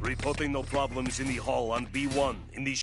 Reporting no problems in the hall on B1 in the...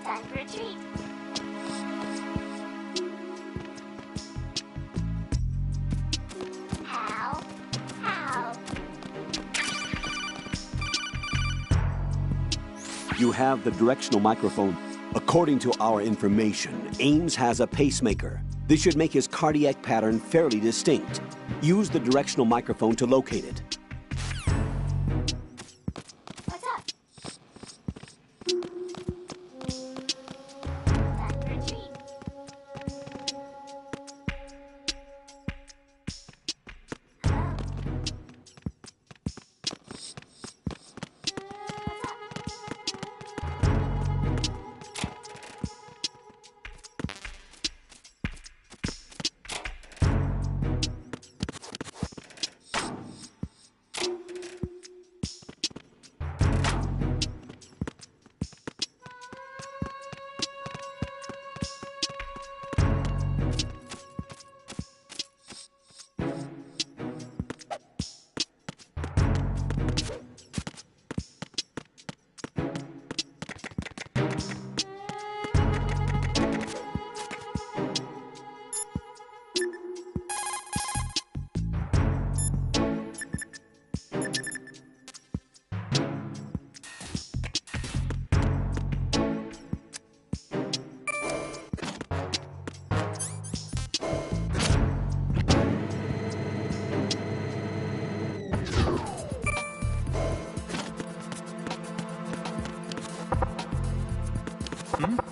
Time for a treat. How? You have the directional microphone. According to our information, Ames has a pacemaker. This should make his cardiac pattern fairly distinct. Use the directional microphone to locate it. What's up? Time for a treat. Hello? What's up?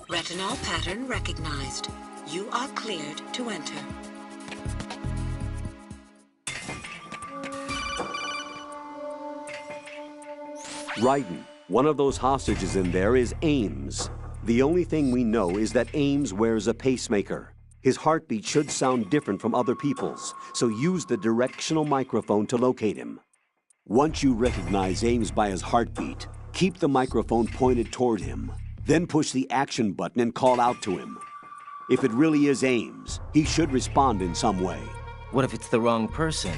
Retinol pattern recognized. You are cleared to enter. Raiden, one of those hostages in there is Ames. The only thing we know is that Ames wears a pacemaker. His heartbeat should sound different from other people's, so use the directional microphone to locate him. Once you recognize Ames by his heartbeat, keep the microphone pointed toward him. Then push the action button and call out to him. If it really is Ames, he should respond in some way. What if it's the wrong person?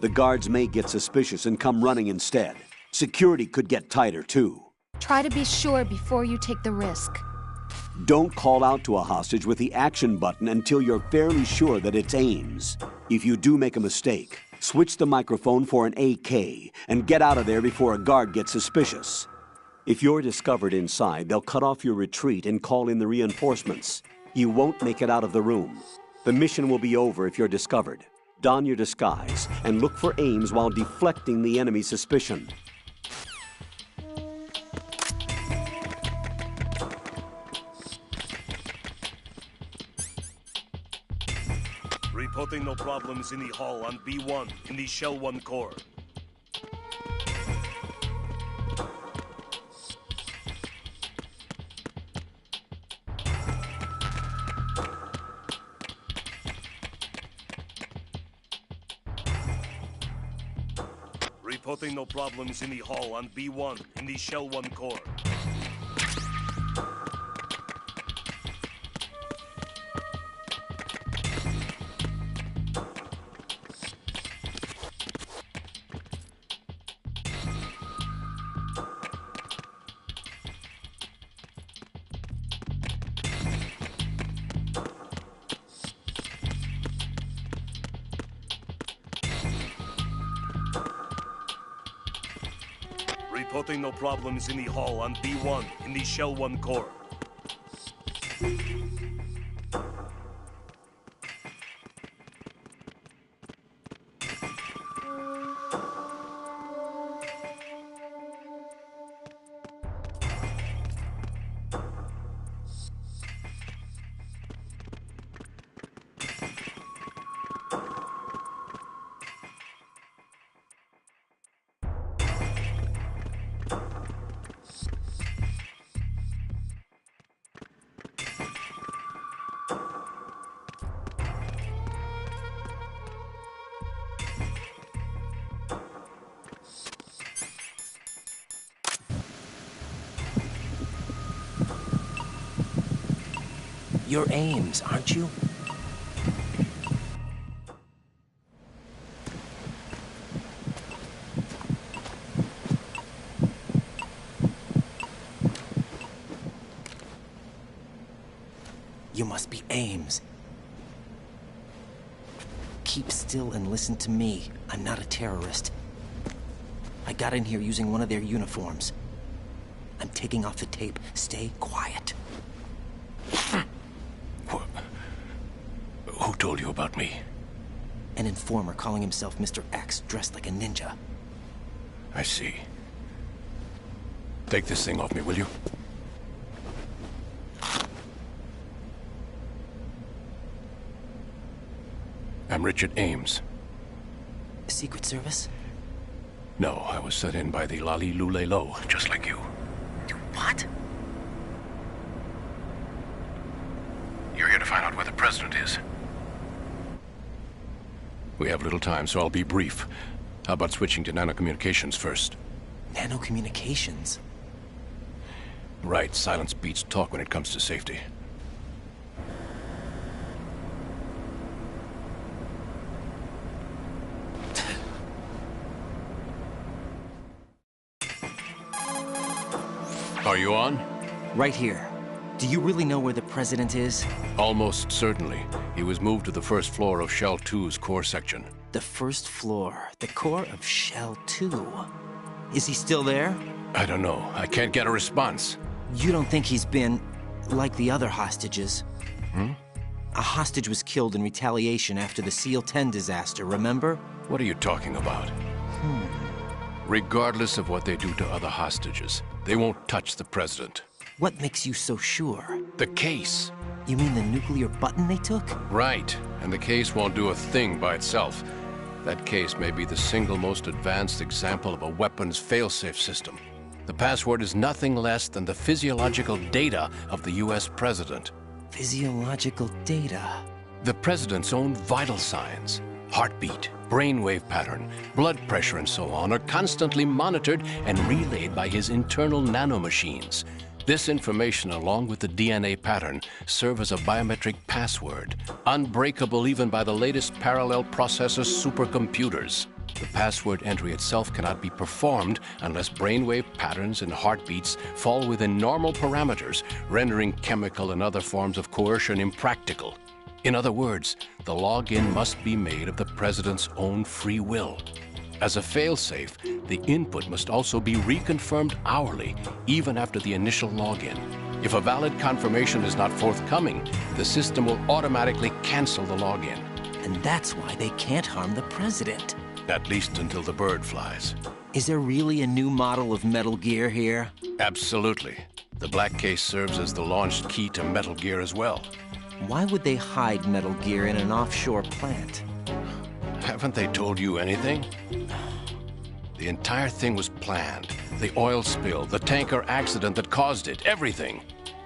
The guards may get suspicious and come running instead. Security could get tighter, too. Try to be sure before you take the risk. Don't call out to a hostage with the action button until you're fairly sure that it's Ames. If you do make a mistake, switch the microphone for an AK and get out of there before a guard gets suspicious. If you're discovered inside, they'll cut off your retreat and call in the reinforcements. You won't make it out of the room. The mission will be over if you're discovered. Don your disguise and look for Ames while deflecting the enemy's suspicion. Reporting no problems in the hall on B1 in the Shell 1 core. Reporting no problems in the hall on B1 in the Shell 1 core. Reporting no problems in the hall on B1 in the Shell 1 core. You're Ames, aren't you? You must be Ames. Keep still and listen to me. I'm not a terrorist. I got in here using one of their uniforms. I'm taking off the tape. Stay quiet. Who told you about me? An informer calling himself Mr. X, dressed like a ninja. I see. Take this thing off me, will you? I'm Richard Ames. Secret Service? No, I was sent in by the Lali Lule Lo, just like you. What? You're here to find out where the president is. We have little time, so I'll be brief. How about switching to nanocommunications first? Nanocommunications? Right, silence beats talk when it comes to safety. Are you on? Right here. Do you really know where the president is? Almost certainly. He was moved to the first floor of Shell 2's core section. The first floor, the core of Shell 2. Is he still there? I don't know. I can't get a response. You don't think he's been like the other hostages? A hostage was killed in retaliation after the SEAL 10 disaster, remember? What are you talking about? Regardless of what they do to other hostages, they won't touch the president. What makes you so sure? The case. You mean the nuclear button they took? Right. And the case won't do a thing by itself. That case may be the single most advanced example of a weapons failsafe system. The password is nothing less than the physiological data of the US president. Physiological data? The president's own vital signs, heartbeat, brainwave pattern, blood pressure, and so on, are constantly monitored and relayed by his internal nanomachines. This information, along with the DNA pattern, serve as a biometric password, unbreakable even by the latest parallel processor supercomputers. The password entry itself cannot be performed unless brainwave patterns and heartbeats fall within normal parameters, rendering chemical and other forms of coercion impractical. In other words, the login must be made of the president's own free will. As a failsafe, the input must also be reconfirmed hourly, even after the initial login. If a valid confirmation is not forthcoming, the system will automatically cancel the login. And that's why they can't harm the president. At least until the bird flies. Is there really a new model of Metal Gear here? Absolutely. The black case serves as the launch key to Metal Gear as well. Why would they hide Metal Gear in an offshore plant? Haven't they told you anything? The entire thing was planned. The oil spill, the tanker accident that caused it, everything.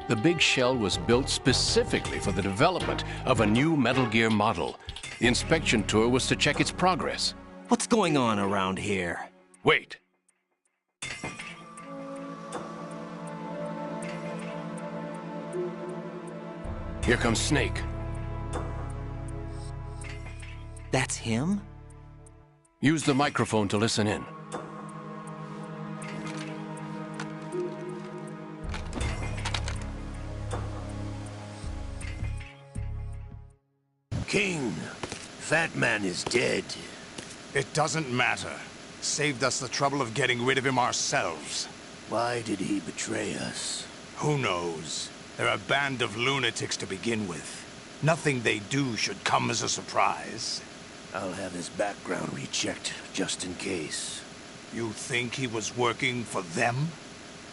The big shell was built specifically for the development of a new Metal Gear model. The inspection tour was to check its progress. What's going on around here? Wait. Here comes Snake. That's him? Use the microphone to listen in. King, Fat Man is dead. It doesn't matter. Saved us the trouble of getting rid of him ourselves. Why did he betray us? Who knows? They're a band of lunatics to begin with. Nothing they do should come as a surprise. I'll have his background rechecked, just in case. You think he was working for them?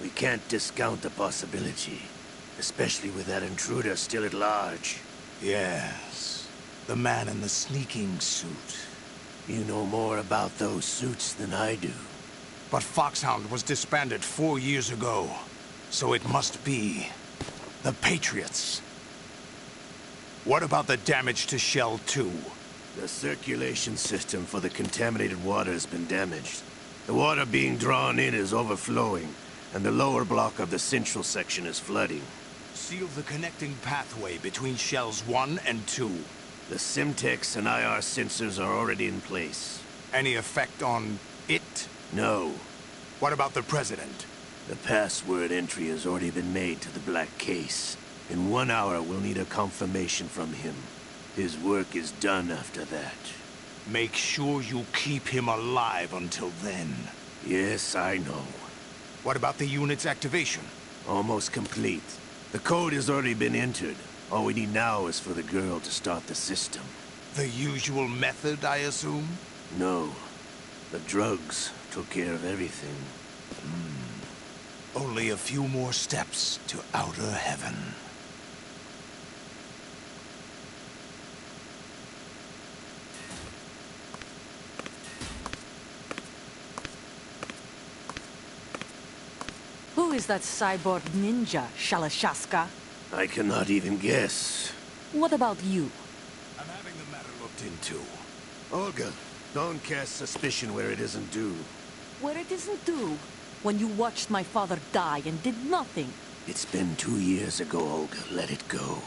We can't discount the possibility. Especially with that intruder still at large. Yes. The man in the sneaking suit. You know more about those suits than I do. But Foxhound was disbanded 4 years ago. So it must be the Patriots. What about the damage to Shell 2? The circulation system for the contaminated water has been damaged. The water being drawn in is overflowing, and the lower block of the central section is flooding. Seal the connecting pathway between Shells 1 and 2. The Simtex and IR sensors are already in place. Any effect on it? No. What about the President? The password entry has already been made to the Black Case. In 1 hour, we'll need a confirmation from him. His work is done after that. Make sure you keep him alive until then. Yes, I know. What about the unit's activation? Almost complete. The code has already been entered. All we need now is for the girl to start the system. The usual method, I assume? No. The drugs took care of everything. Only a few more steps to outer heaven. Who is that cyborg ninja, Shalashaska? I cannot even guess. What about you? I'm having the matter looked into. Olga, don't cast suspicion where it isn't due. Where it isn't due? When you watched my father die and did nothing. It's been 2 years ago, Olga. Let it go.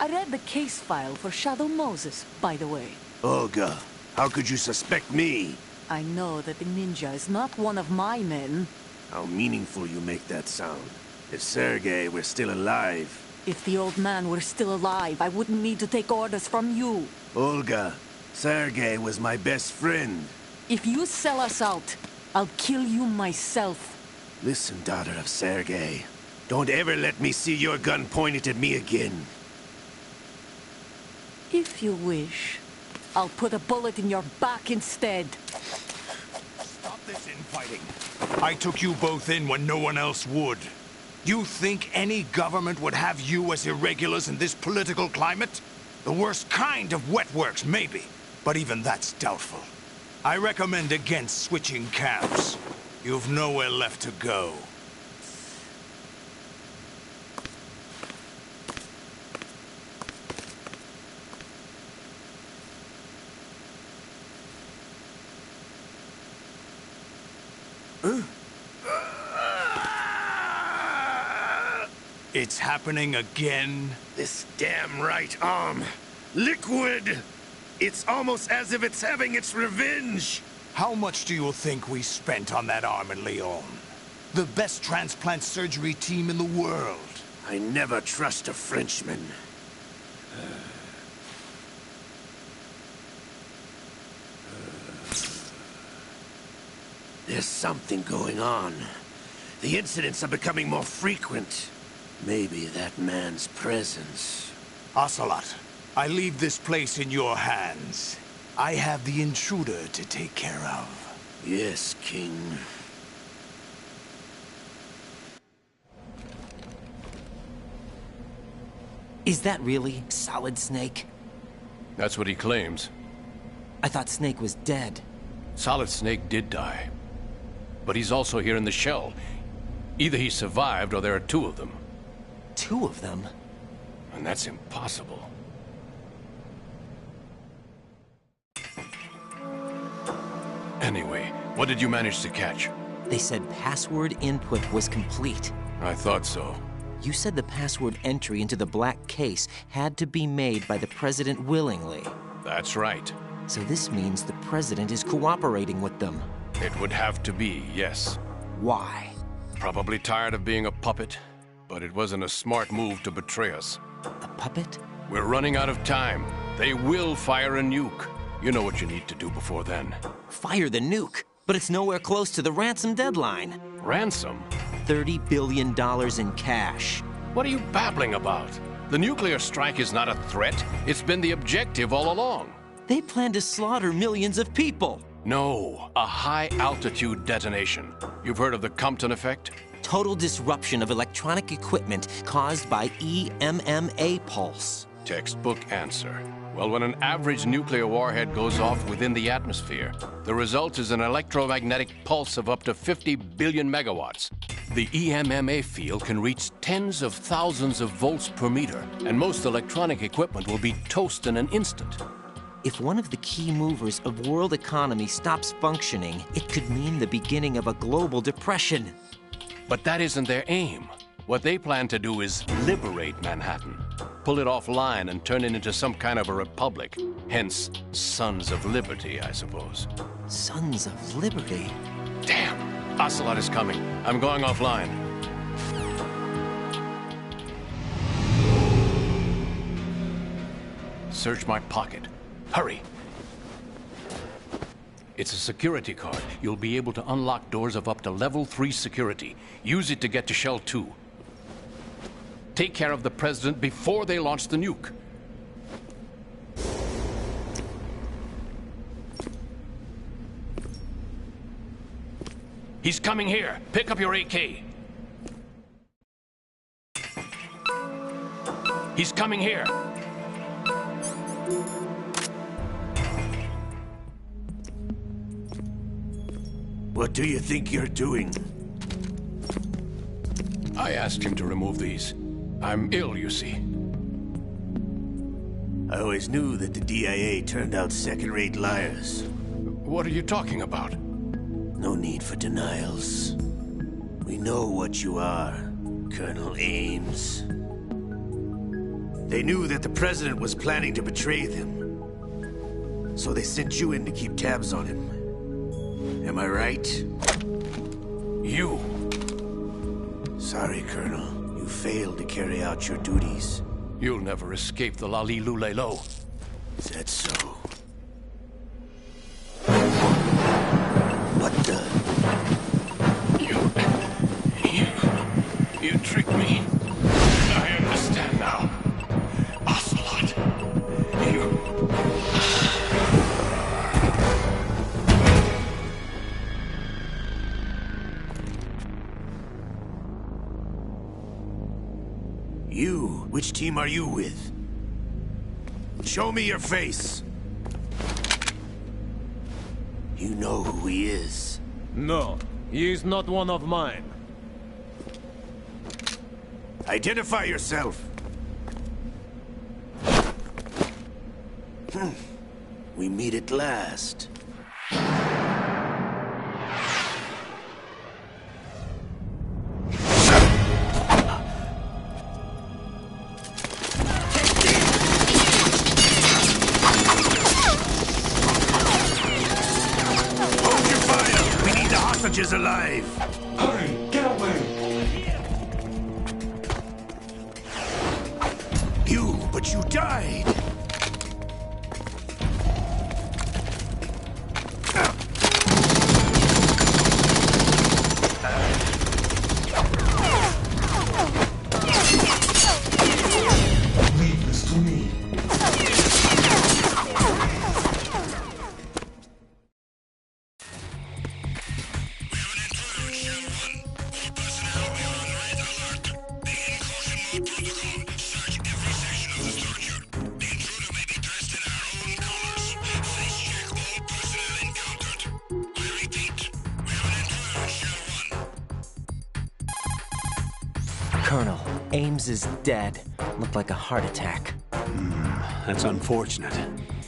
I read the case file for Shadow Moses, by the way. Olga, how could you suspect me? I know that the ninja is not one of my men. How meaningful you make that sound. If Sergei were still alive... If the old man were still alive, I wouldn't need to take orders from you. Olga, Sergei was my best friend. If you sell us out, I'll kill you myself. Listen, daughter of Sergei. Don't ever let me see your gun pointed at me again. If you wish, I'll put a bullet in your back instead. Stop this infighting. I took you both in when no one else would. You think any government would have you as irregulars in this political climate? The worst kind of wet works, maybe. But even that's doubtful. I recommend against switching camps. You've nowhere left to go. It's happening again? This damn right arm. Liquid! It's almost as if it's having its revenge! How much do you think we spent on that arm in Lyon? The best transplant surgery team in the world. I never trust a Frenchman. There's something going on. The incidents are becoming more frequent. Maybe that man's presence. Ocelot, I leave this place in your hands. I have the intruder to take care of. Yes, King. Is that really Solid Snake? That's what he claims. I thought Snake was dead. Solid Snake did die. But he's also here in the shell. Either he survived or there are two of them. Two of them? And that's impossible. Anyway, what did you manage to catch? They said password input was complete. I thought so. You said the password entry into the black case had to be made by the President willingly. That's right. So this means the President is cooperating with them. It would have to be, yes. Why? Probably tired of being a puppet, but it wasn't a smart move to betray us. A puppet? We're running out of time. They will fire a nuke. You know what you need to do before then. Fire the nuke? But it's nowhere close to the ransom deadline. Ransom? $30 billion in cash. What are you babbling about? The nuclear strike is not a threat. It's been the objective all along. They plan to slaughter millions of people. No, a high-altitude detonation. You've heard of the Compton effect? Total disruption of electronic equipment caused by EMMA pulse. Textbook answer. Well, when an average nuclear warhead goes off within the atmosphere, the result is an electromagnetic pulse of up to 50 billion megawatts. The EMMA field can reach tens of thousands of volts per meter, and most electronic equipment will be toast in an instant. If one of the key movers of world economy stops functioning, it could mean the beginning of a global depression. But that isn't their aim. What they plan to do is liberate Manhattan. Pull it offline and turn it into some kind of a republic. Hence, Sons of Liberty, I suppose. Sons of Liberty? Damn! Ocelot is coming. I'm going offline. Search my pocket. Hurry! It's a security card. You'll be able to unlock doors of up to level 3 security. Use it to get to Shell 2. Take care of the President before they launch the nuke. He's coming here. Pick up your AK. He's coming here. What do you think you're doing? I asked him to remove these. I'm ill, you see. I always knew that the DIA turned out second-rate liars. What are you talking about? No need for denials. We know what you are, Colonel Ames. They knew that the President was planning to betray them. So they sent you in to keep tabs on him. Am I right? You. Sorry, Colonel. You failed to carry out your duties. You'll never escape the Lali-Lu-Le-Lo. Is that so? What the? You tricked me. I understand now. Ocelot. You? Which team are you with? Show me your face. You know who he is. No, he is not one of mine. Identify yourself. We meet at last. Is alive. Hurry, get away. But you died. Leave this to me. Protocol. Search every Colonel, Ames is dead. Looked like a heart attack. That's unfortunate.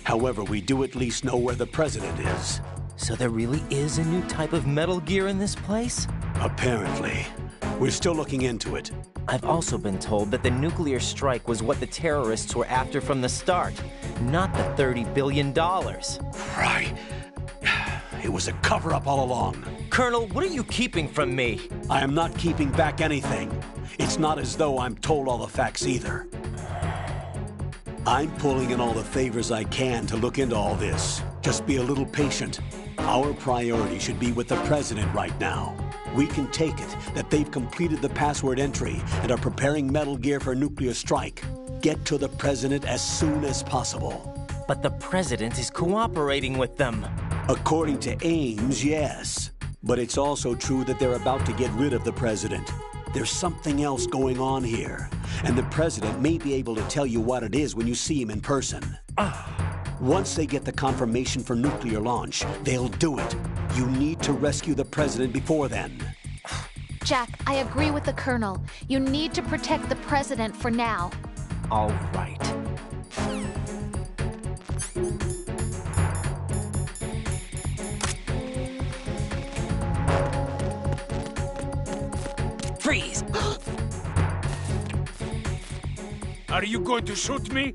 However, we do at least know where the president is. So there really is a new type of Metal Gear in this place? Apparently. We're still looking into it. I've also been told that the nuclear strike was what the terrorists were after from the start, not the $30 billion. Right. It was a cover-up all along. Colonel, what are you keeping from me? I am not keeping back anything. It's not as though I'm told all the facts either. I'm pulling in all the favors I can to look into all this. Just be a little patient. Our priority should be with the president right now. We can take it that they've completed the password entry and are preparing Metal Gear for a nuclear strike. Get to the president as soon as possible. But the president is cooperating with them. According to Ames, yes. But it's also true that they're about to get rid of the president. There's something else going on here, and the president may be able to tell you what it is when you see him in person. Once they get the confirmation for nuclear launch, they'll do it. You need to rescue the president before then. Jack, I agree with the Colonel. You need to protect the president for now. All right. Freeze! Are you going to shoot me?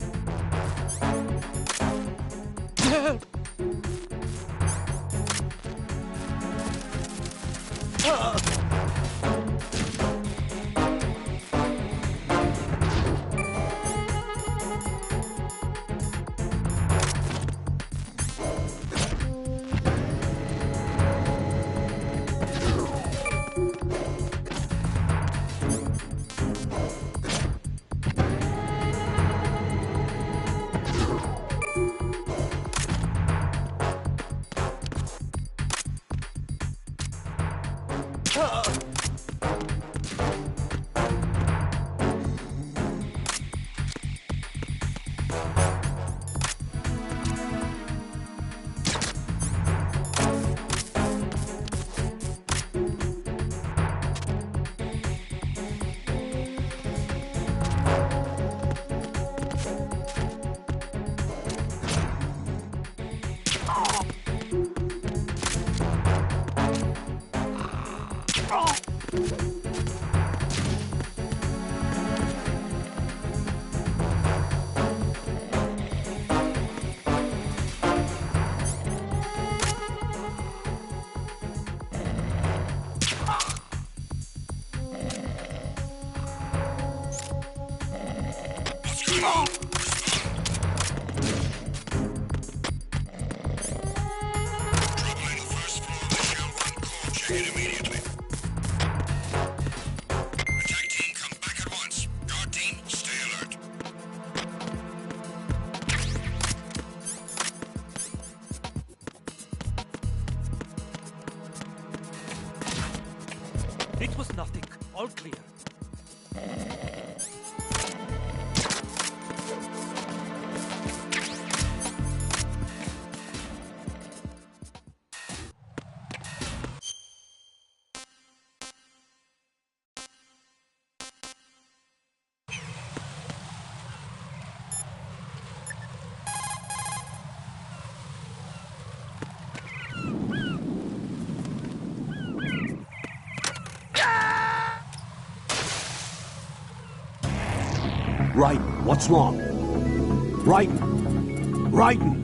It was nothing. All clear. Raiden, what's wrong? Raiden! Raiden!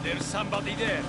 There's somebody there.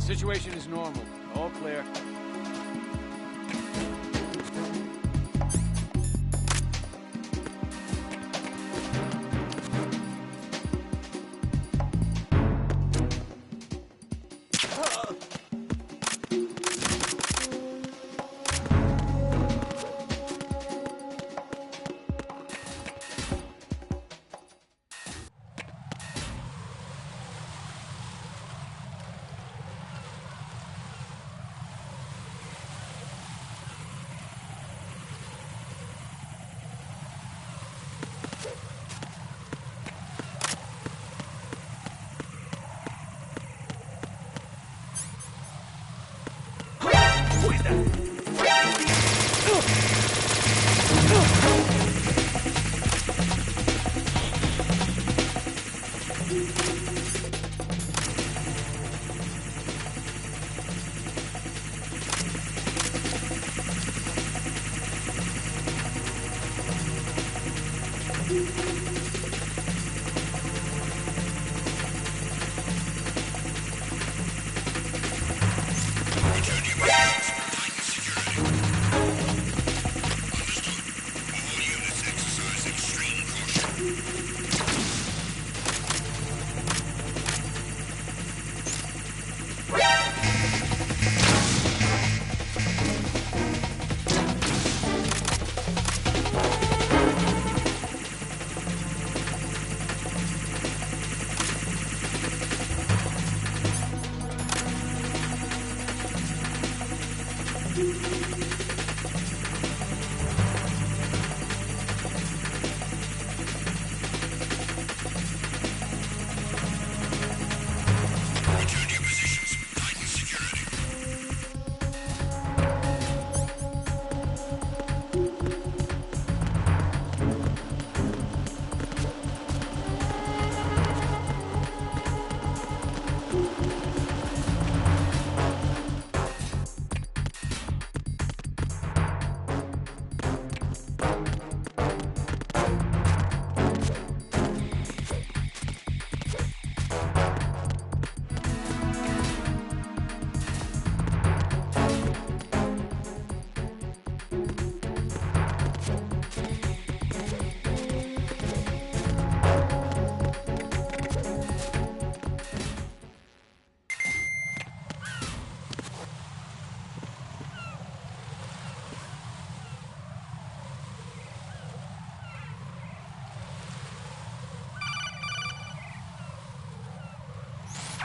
Situation is normal. All clear.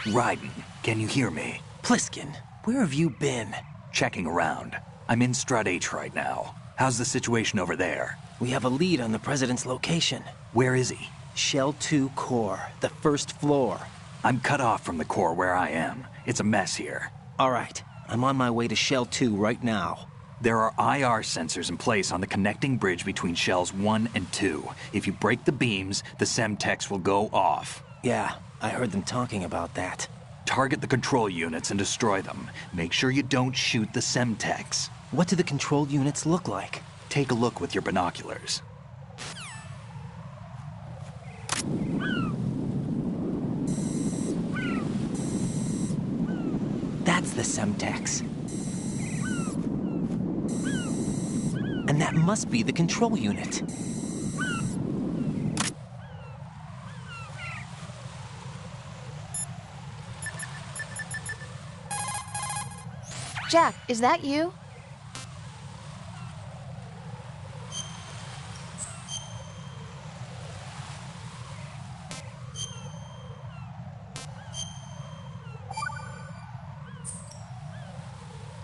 Raiden, can you hear me? Pliskin, where have you been? Checking around. I'm in Strut H right now. How's the situation over there? We have a lead on the President's location. Where is he? Shell 2 core, the first floor. I'm cut off from the core where I am. It's a mess here. All right, I'm on my way to Shell 2 right now. There are IR sensors in place on the connecting bridge between Shells 1 and 2. If you break the beams, the Semtex will go off. Yeah, I heard them talking about that. Target the control units and destroy them. Make sure you don't shoot the Semtex. What do the control units look like? Take a look with your binoculars. That's the Semtex. And that must be the control unit. Jack, is that you?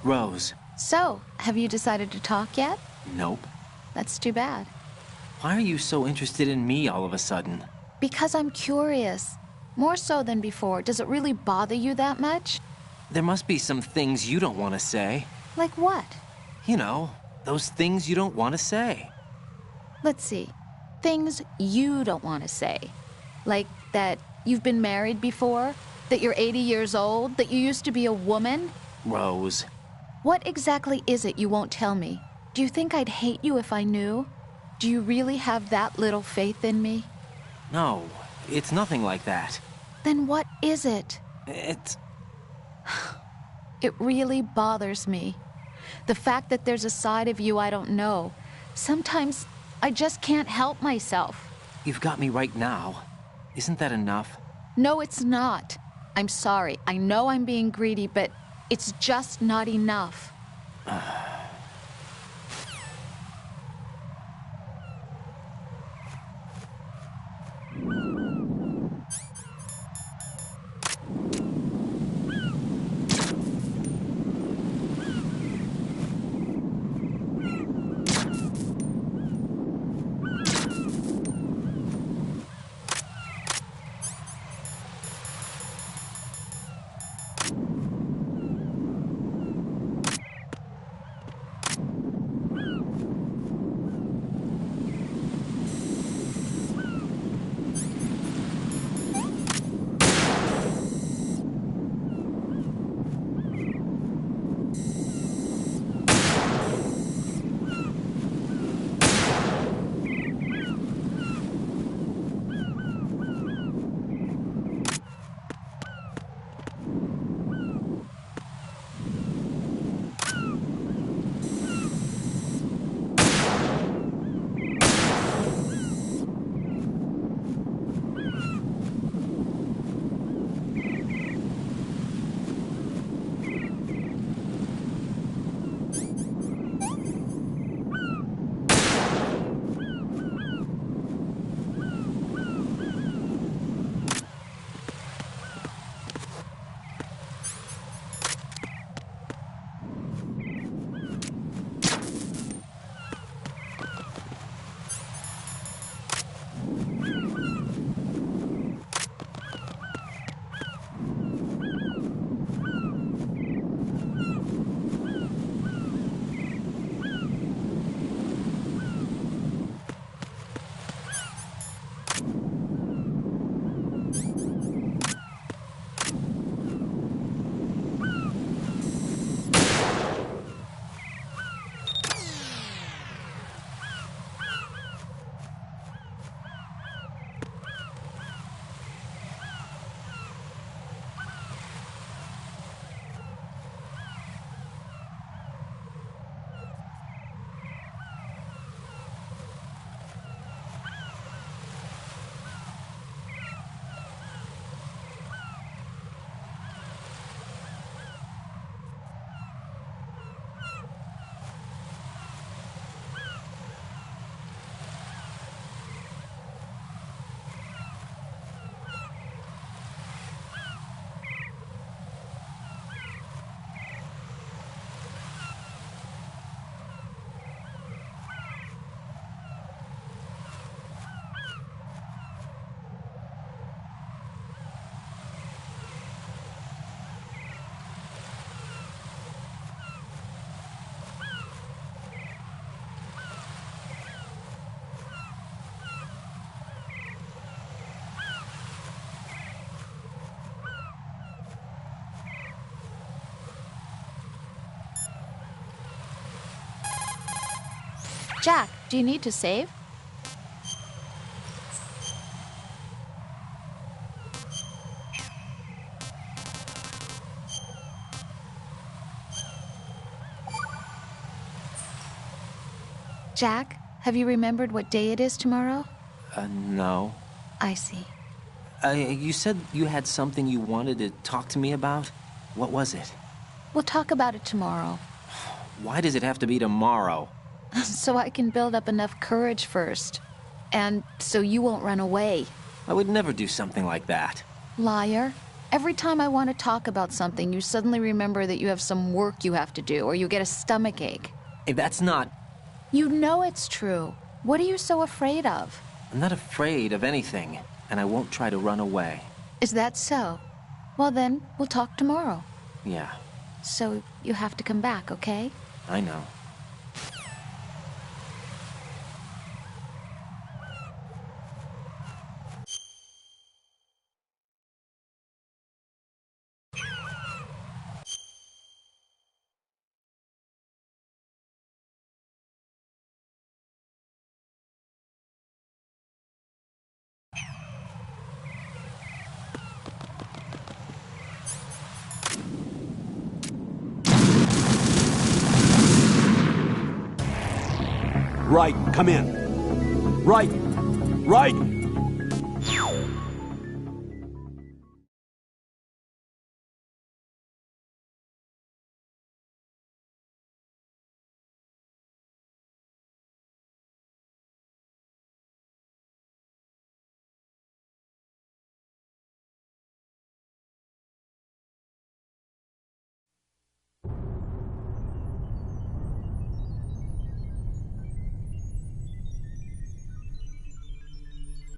Rose. So, have you decided to talk yet? Nope. That's too bad. Why are you so interested in me all of a sudden? Because I'm curious. More so than before. Does it really bother you that much? There must be some things you don't want to say. Like what? You know, those things you don't want to say. Let's see. Things you don't want to say. Like that you've been married before? That you're 80 years old? That you used to be a woman? Rose. What exactly is it you won't tell me? Do you think I'd hate you if I knew? Do you really have that little faith in me? No, it's nothing like that. Then what is it? It really bothers me. The fact that there's a side of you I don't know. Sometimes I just can't help myself. You've got me right now. Isn't that enough? No, it's not. I'm sorry. I know I'm being greedy, but it's just not enough. Jack, do you need to save? Jack, have you remembered what day it is tomorrow? No. I see. You said you had something you wanted to talk to me about? What was it? We'll talk about it tomorrow. Why does it have to be tomorrow? So I can build up enough courage first. And so you won't run away. I would never do something like that. Liar. Every time I want to talk about something, you suddenly remember that you have some work you have to do, or you get a stomachache. Hey, that's not... You know it's true. What are you so afraid of? I'm not afraid of anything, and I won't try to run away. Is that so? Well then, we'll talk tomorrow. Yeah, So you have to come back, okay? I know. Right, come in. Right!